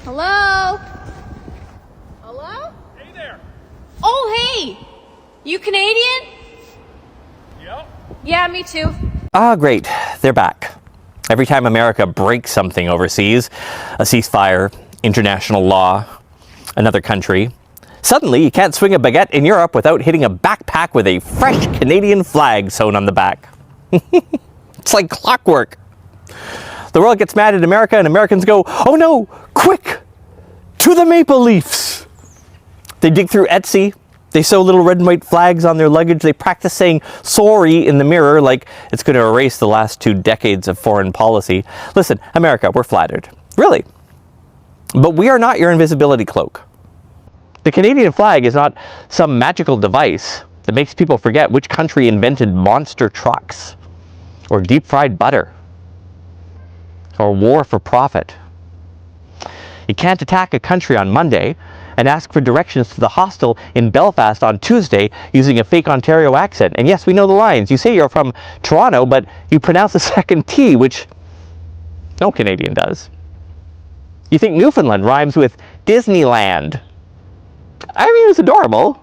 Hello? Hello? Hey there. Oh, hey! You Canadian? Yep. Yeah, me too. Ah, great. They're back. Every time America breaks something overseas, a ceasefire, international law, another country, suddenly you can't swing a baguette in Europe without hitting a backpack with a fresh Canadian flag sewn on the back. It's like clockwork. The world gets mad at America and Americans go, oh no, quick, to the Maple Leafs. They dig through Etsy. They sew little red and white flags on their luggage. They practice saying sorry in the mirror like it's going to erase the last 2 decades of foreign policy. Listen, America, we're flattered. Really. But we are not your invisibility cloak. The Canadian flag is not some magical device that makes people forget which country invented monster trucks or deep fried butter or war for profit. You can't attack a country on Monday and ask for directions to the hostel in Belfast on Tuesday using a fake Ontario accent. And yes, we know the lines. You say you're from Toronto, but you pronounce the second T, which no Canadian does. You think Newfoundland rhymes with Disneyland. I mean, it's adorable.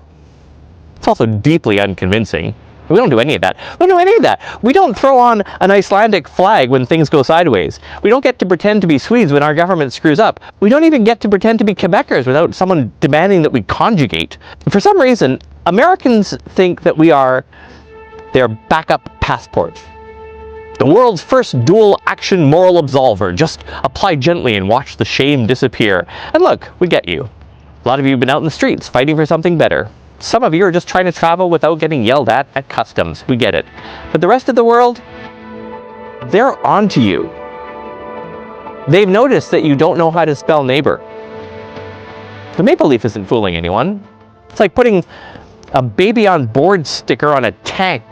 It's also deeply unconvincing. We don't do any of that. We don't do any of that. We don't throw on an Icelandic flag when things go sideways. We don't get to pretend to be Swedes when our government screws up. We don't even get to pretend to be Quebecers without someone demanding that we conjugate. For some reason, Americans think that we are their backup passport. The world's first dual-action moral absolver. Just apply gently and watch the shame disappear. And look, we get you. A lot of you have been out in the streets fighting for something better. Some of you are just trying to travel without getting yelled at customs. We get it. But the rest of the world, they're onto you. They've noticed that you don't know how to spell neighbor. The Maple Leaf isn't fooling anyone. It's like putting a baby on board sticker on a tank.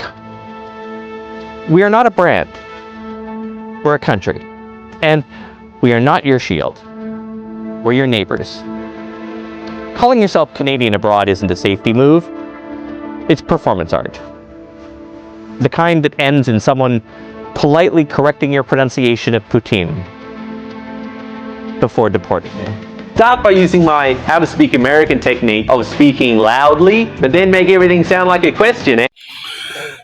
We are not a brand. We're a country. And we are not your shield. We're your neighbors. Calling yourself Canadian abroad isn't a safety move. It's performance art. The kind that ends in someone politely correcting your pronunciation of poutine before deporting you. Start by using my how to speak American technique of speaking loudly, but then make everything sound like a question.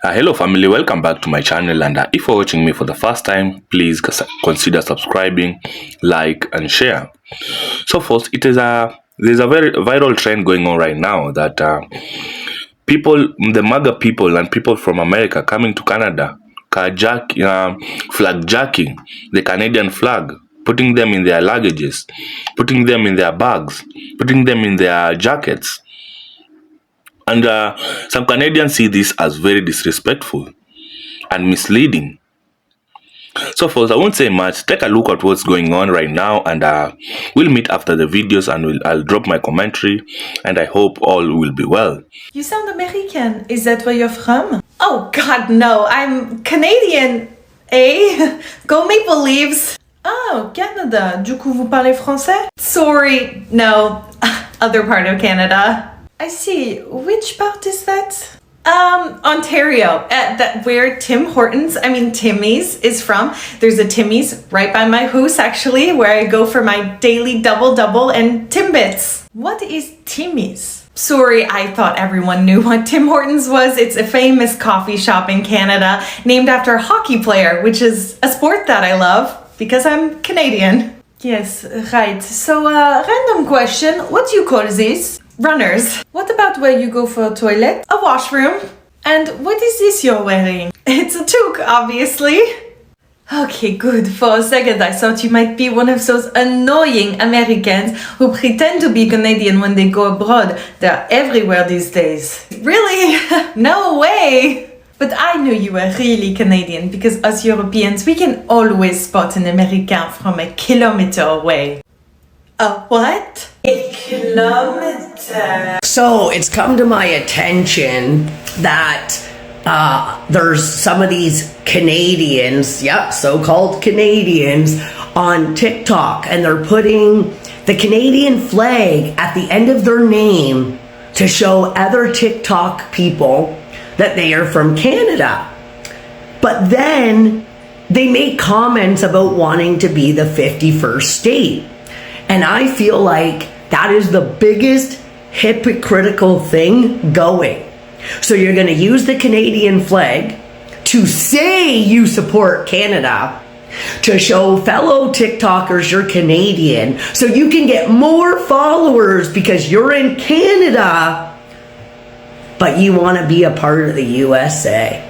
Hello family, welcome back to my channel, and if you're watching me for the first time, please consider subscribing, like and share. So first, there's a very viral trend going on right now that people, the MAGA people and people from America coming to Canada, flag jacking the Canadian flag, putting them in their luggages, putting them in their bags, putting them in their jackets. And some Canadians see this as very disrespectful and misleading. So first, I won't say much. Take a look at what's going on right now, and we'll meet after the videos, and I'll drop my commentary, and I hope all will be well. You sound American. Is that where you're from? Oh God, no. I'm Canadian. Eh? Go Maple Leafs. Oh, Canada. Du coup, vous parlez français? Sorry, no. Other part of Canada. I see. Which part is that? Ontario, where Timmy's is from. There's a Timmy's right by my house, actually, where I go for my daily double and Timbits. What is Timmy's? Sorry, I thought everyone knew what Tim Hortons was. It's a famous coffee shop in Canada named after a hockey player, which is a sport that I love because I'm Canadian. Yes, right. So, random question. What do you call this? Runners. What about where you go for a toilet? A washroom. And what is this you're wearing? It's a toque, obviously. Okay, good. For a second I thought you might be one of those annoying Americans who pretend to be Canadian when they go abroad. They're everywhere these days. Really? No way! But I knew you were really Canadian because us Europeans, we can always spot an American from a kilometer away. A what? A kilometer. So it's come to my attention that there's some of these Canadians, so-called Canadians, on TikTok, and they're putting the Canadian flag at the end of their name to show other TikTok people that they are from Canada. But then they make comments about wanting to be the 51st state. And I feel like that is the biggest hypocritical thing going. So you're going to use the Canadian flag to say you support Canada, to show fellow TikTokers you're Canadian, so you can get more followers because you're in Canada, but you want to be a part of the USA.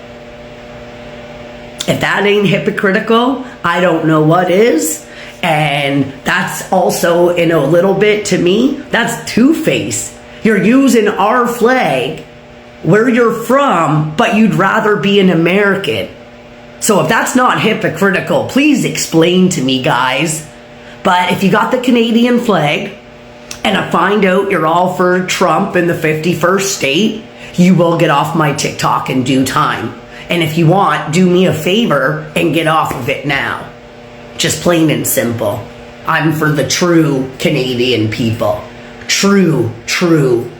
If that ain't hypocritical, I don't know what is. And that's also, in a little bit, to me, that's two-face. You're using our flag where you're from, but you'd rather be an American. So if that's not hypocritical, please explain to me, guys. But if you got the Canadian flag, and I find out you're all for Trump in the 51st state, you will get off my TikTok in due time. And if you want, do me a favor and get off of it now. Just plain and simple. I'm for the true Canadian people. True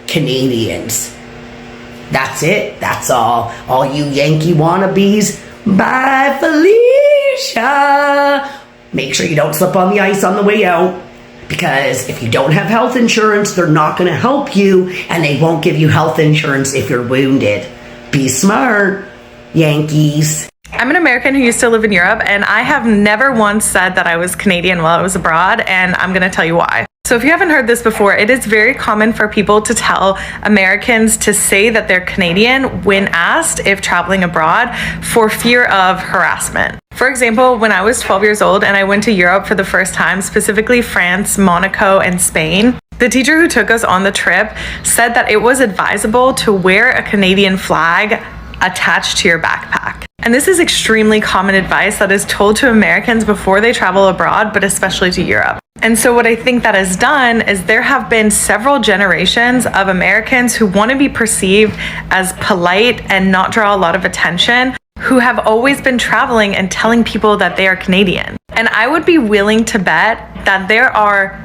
Canadians. That's it. That's all. All you Yankee wannabes, bye Felicia. Make sure you don't slip on the ice on the way out, because if you don't have health insurance, they're not going to help you, and they won't give you health insurance if you're wounded. Be smart, Yankees. I'm an American who used to live in Europe, and I have never once said that I was Canadian while I was abroad, and I'm going to tell you why. So if you haven't heard this before, it is very common for people to tell Americans to say that they're Canadian when asked if traveling abroad for fear of harassment. For example, when I was 12 years old and I went to Europe for the first time, specifically France, Monaco, and Spain, the teacher who took us on the trip said that it was advisable to wear a Canadian flag attached to your backpack. And this is extremely common advice that is told to Americans before they travel abroad, but especially to Europe. And so what I think that has done is there have been several generations of Americans who want to be perceived as polite and not draw a lot of attention, who have always been traveling and telling people that they are Canadian. And I would be willing to bet that there are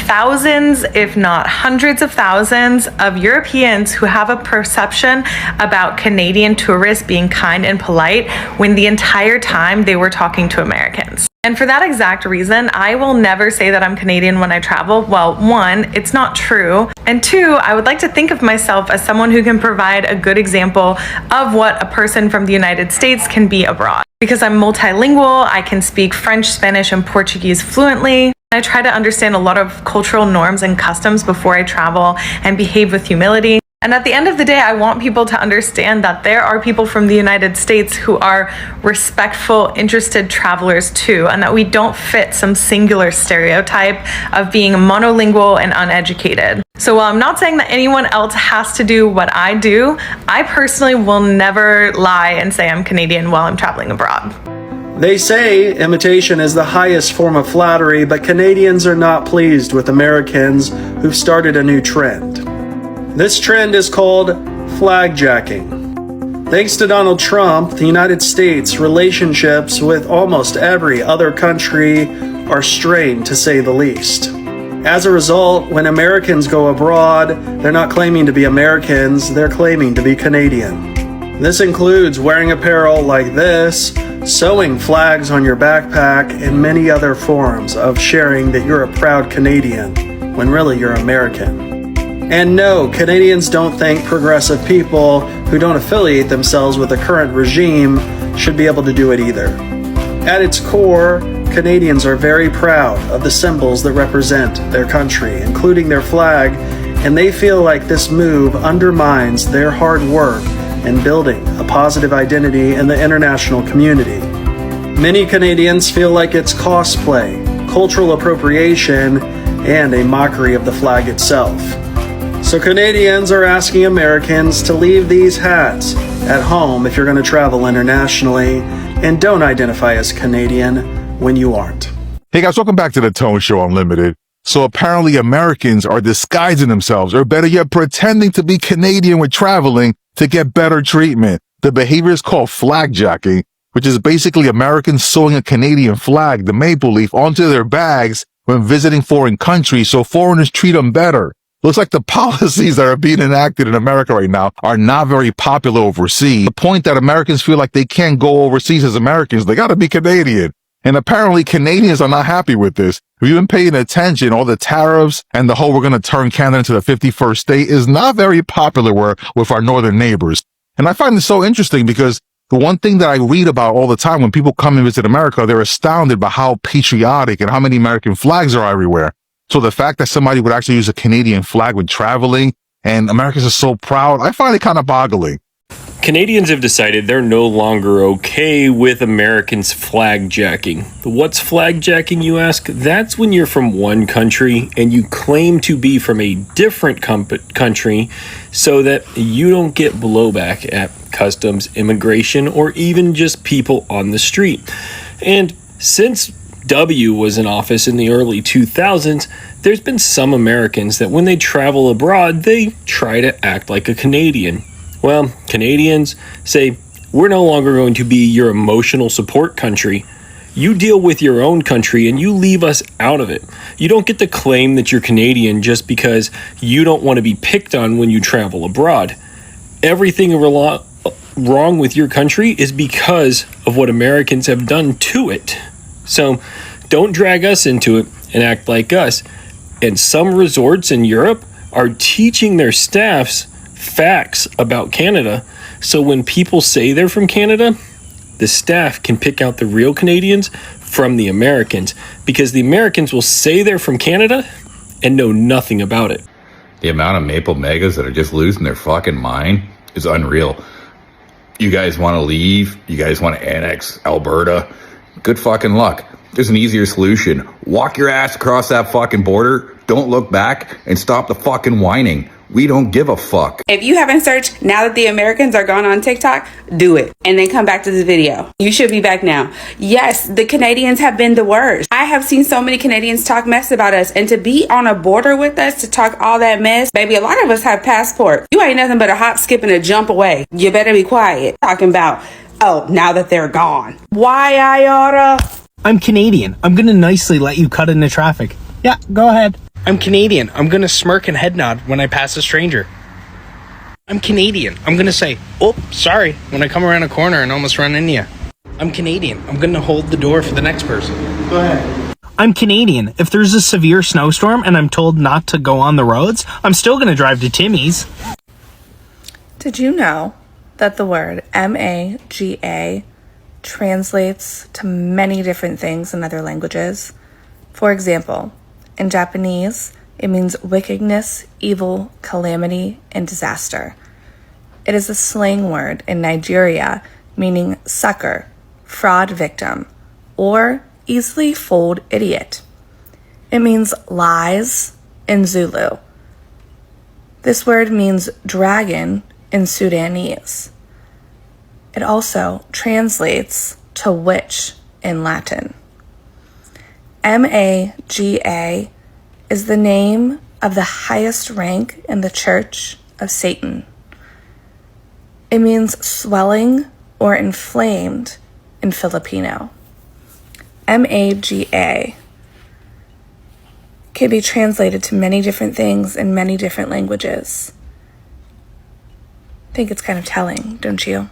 thousands, if not hundreds of thousands, of Europeans who have a perception about Canadian tourists being kind and polite when the entire time they were talking to Americans. And for that exact reason, I will never say that I'm Canadian when I travel. Well, one, it's not true. And two, I would like to think of myself as someone who can provide a good example of what a person from the United States can be abroad. Because I'm multilingual, I can speak French, Spanish, and Portuguese fluently. I try to understand a lot of cultural norms and customs before I travel and behave with humility. And at the end of the day, I want people to understand that there are people from the United States who are respectful, interested travelers too, and that we don't fit some singular stereotype of being monolingual and uneducated. So while I'm not saying that anyone else has to do what I do, I personally will never lie and say I'm Canadian while I'm traveling abroad. They say imitation is the highest form of flattery, but Canadians are not pleased with Americans who've started a new trend. This trend is called flagjacking. Thanks to Donald Trump, the United States' relationships with almost every other country are strained, to say the least. As a result, when Americans go abroad, they're not claiming to be Americans, they're claiming to be Canadian. This includes wearing apparel like this, sewing flags on your backpack, and many other forms of sharing that you're a proud Canadian, when really you're American. And no, Canadians don't think progressive people who don't affiliate themselves with the current regime should be able to do it either. At its core, Canadians are very proud of the symbols that represent their country, including their flag, and they feel like this move undermines their hard work in building a positive identity in the international community. Many Canadians feel like it's cosplay, cultural appropriation, and a mockery of the flag itself. So Canadians are asking Americans to leave these hats at home if you're going to travel internationally, and don't identify as Canadian when you aren't. Hey guys, welcome back to the Tone Show Unlimited. So apparently Americans are disguising themselves, or better yet, pretending to be Canadian when traveling to get better treatment. The behavior is called flagjacking, which is basically Americans sewing a Canadian flag, the maple leaf, onto their bags when visiting foreign countries so foreigners treat them better. Looks like the policies that are being enacted in America right now are not very popular overseas. The point that Americans feel like they can't go overseas as Americans, they gotta be Canadian. And apparently Canadians are not happy with this. If you've been paying attention, all the tariffs and the whole we're going to turn Canada into the 51st state is not very popular with our northern neighbors. And I find this so interesting because the one thing that I read about all the time when people come and visit America, they're astounded by how patriotic and how many American flags are everywhere. So the fact that somebody would actually use a Canadian flag when traveling and Americans are so proud, I find it kind of boggling. Canadians have decided they're no longer okay with Americans flag jacking. What's flag jacking, you ask? That's when you're from one country and you claim to be from a different country so that you don't get blowback at customs, immigration, or even just people on the street. And since W was in office in the early 2000s, there's been some Americans that when they travel abroad, they try to act like a Canadian. Well, Canadians say, we're no longer going to be your emotional support country. You deal with your own country and you leave us out of it. You don't get to claim that you're Canadian just because you don't want to be picked on when you travel abroad. Everything wrong with your country is because of what Americans have done to it. So don't drag us into it and act like us. And some resorts in Europe are teaching their staffs facts about Canada, so when people say they're from Canada, the staff can pick out the real Canadians from the Americans, because the Americans will say they're from Canada and know nothing about it. The amount of maple megas that are just losing their fucking mind is unreal. You guys want to leave? You guys want to annex Alberta? Good fucking luck. There's an easier solution. Walk your ass across that fucking border, don't look back, and stop the fucking whining. We don't give a fuck. If you haven't searched now that the Americans are gone on TikTok, do it. And then come back to this video. You should be back now. Yes, the Canadians have been the worst. I have seen so many Canadians talk mess about us. And to be on a border with us, to talk all that mess, baby, a lot of us have passports. You ain't nothing but a hop, skip, and a jump away. You better be quiet. Talking about, oh, now that they're gone. Why I oughta? I'm Canadian. I'm gonna nicely let you cut into traffic. Yeah, go ahead. I'm Canadian. I'm gonna smirk and head nod when I pass a stranger. I'm Canadian. I'm gonna say, oh, sorry, when I come around a corner and almost run into you. I'm Canadian. I'm gonna hold the door for the next person. Go ahead. I'm Canadian. If there's a severe snowstorm and I'm told not to go on the roads, I'm still gonna drive to Timmy's. Did you know that the word MAGA translates to many different things in other languages? For example, in Japanese, it means wickedness, evil, calamity, and disaster. It is a slang word in Nigeria meaning sucker, fraud victim, or easily fooled idiot. It means lies in Zulu. This word means dragon in Sudanese. It also translates to witch in Latin. MAGA is the name of the highest rank in the Church of Satan. It means swelling or inflamed in Filipino. MAGA can be translated to many different things in many different languages. I think it's kind of telling, don't you?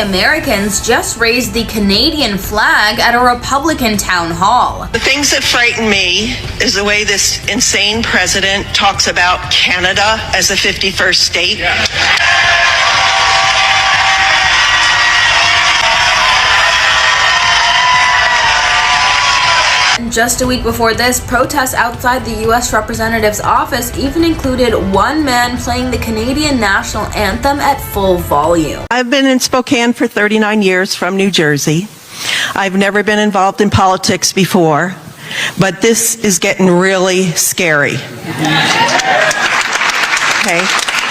Americans just raised the Canadian flag at a Republican town hall. The things that frighten me is the way this insane president talks about Canada as a 51st state. Just a week before this, protests outside the U.S. Representative's office even included one man playing the Canadian national anthem at full volume. I've been in Spokane for 39 years from New Jersey. I've never been involved in politics before, but this is getting really scary. Okay,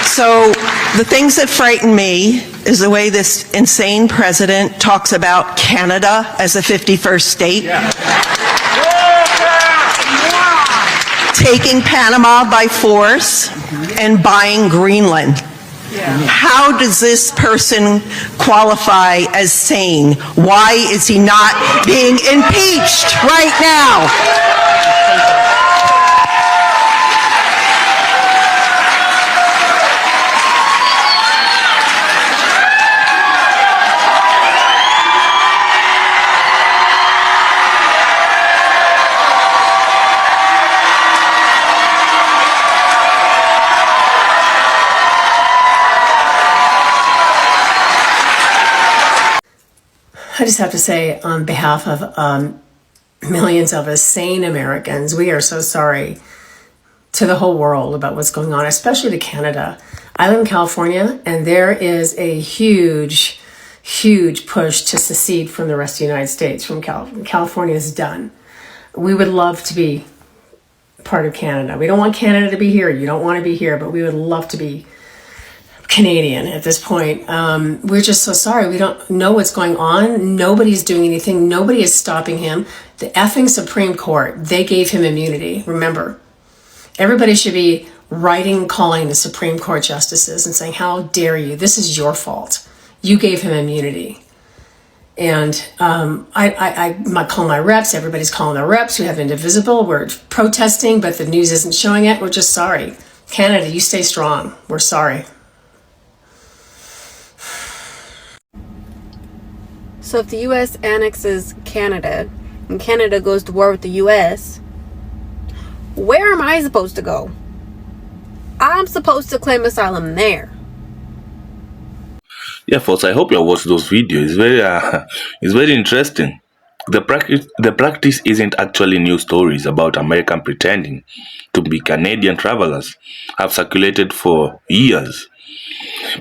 so the things that frighten me is the way this insane president talks about Canada as a 51st state. Taking Panama by force and buying Greenland. How does this person qualify as sane? Why is he not being impeached right now? I just have to say, on behalf of millions of us sane Americans, we are so sorry to the whole world about what's going on, especially to Canada. I live in California, and there is a huge push to secede from the rest of the United States. From California is done. We would love to be part of Canada. We don't want Canada to be here. You don't want to be here, but we would love to be Canadian at this point. We're just so sorry. We don't know what's going on. Nobody's doing anything. Nobody is stopping him. The effing Supreme Court, they gave him immunity. Remember, everybody should be calling the Supreme Court justices and saying, how dare you? This is your fault. You gave him immunity. And I call my reps. Everybody's calling their reps. We have Indivisible. We're protesting, but the news isn't showing it. We're just sorry. Canada, you stay strong. We're sorry. So if the U.S. annexes Canada and Canada goes to war with the U.S., where am I supposed to go? I'm supposed to claim asylum there. Yeah, folks, I hope you watched those videos. It's very interesting. The practice isn't actually new. Stories about American pretending to be Canadian travelers have circulated for years.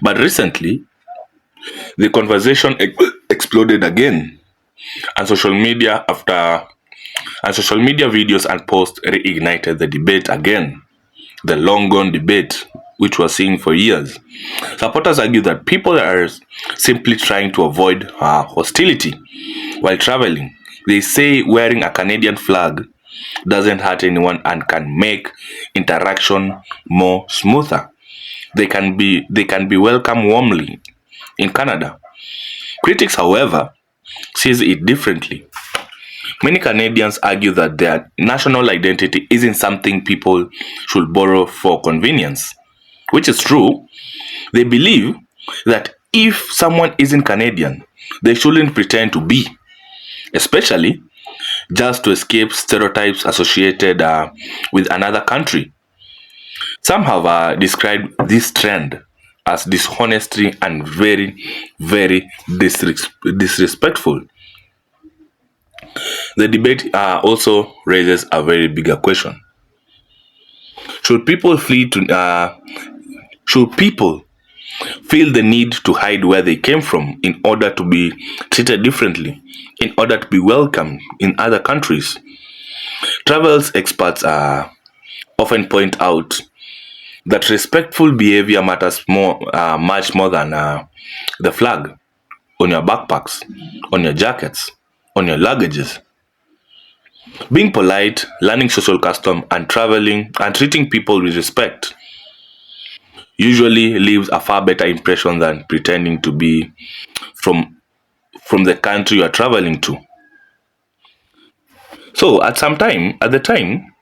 But recently, the conversation exploded again, and social media videos and posts reignited the debate again. The long-gone debate, which we're seeing for years. Supporters argue that people are simply trying to avoid hostility while traveling. They say wearing a Canadian flag doesn't hurt anyone and can make interaction more smoother. They can be welcomed warmly in Canada. Critics, however, sees it differently. Many Canadians argue that their national identity isn't something people should borrow for convenience, which is true. They believe that if someone isn't Canadian, they shouldn't pretend to be, especially just to escape stereotypes associated with another country. Some have described this trend as dishonesty and very, very disrespectful. The debate also raises a very bigger question. Should people feel the need to hide where they came from in order to be treated differently, in order to be welcomed in other countries? Travel experts often point out that respectful behavior matters much more than the flag on your backpacks, on your jackets, on your luggages. Being polite, learning social custom, and traveling and treating people with respect usually leaves a far better impression than pretending to be from the country you are traveling to. So at the time,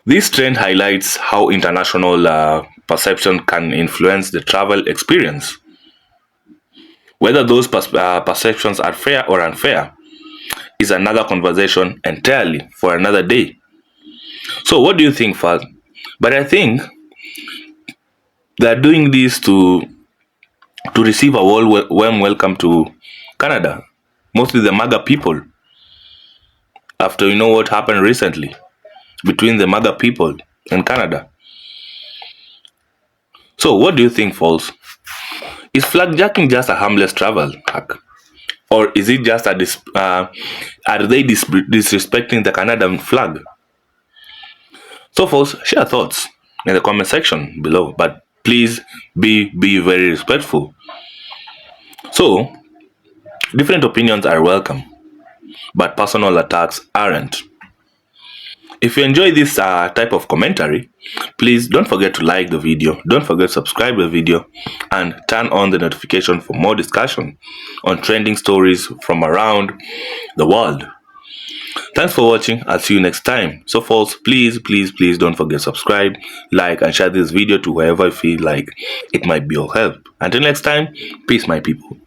this trend highlights how international perception can influence the travel experience. Whether those perceptions are fair or unfair is another conversation entirely for another day. So what do you think, Fal? But I think they're doing this to receive a warm welcome to Canada, mostly the MAGA people, after you know what happened recently between the MAGA people and Canada. So what do you think, Falls? Is flagjacking just a harmless travel hack? Or is it just are they disrespecting the Canadian flag? So Falls, share thoughts in the comment section below, but please be very respectful. So, different opinions are welcome, but personal attacks aren't. If you enjoy this type of commentary, please don't forget to like the video, don't forget to subscribe to the video, and turn on the notification for more discussion on trending stories from around the world. Thanks for watching. I'll see you next time. So folks, please don't forget to subscribe, like, and share this video to whoever you feel like it might be of help. Until next time, peace my people.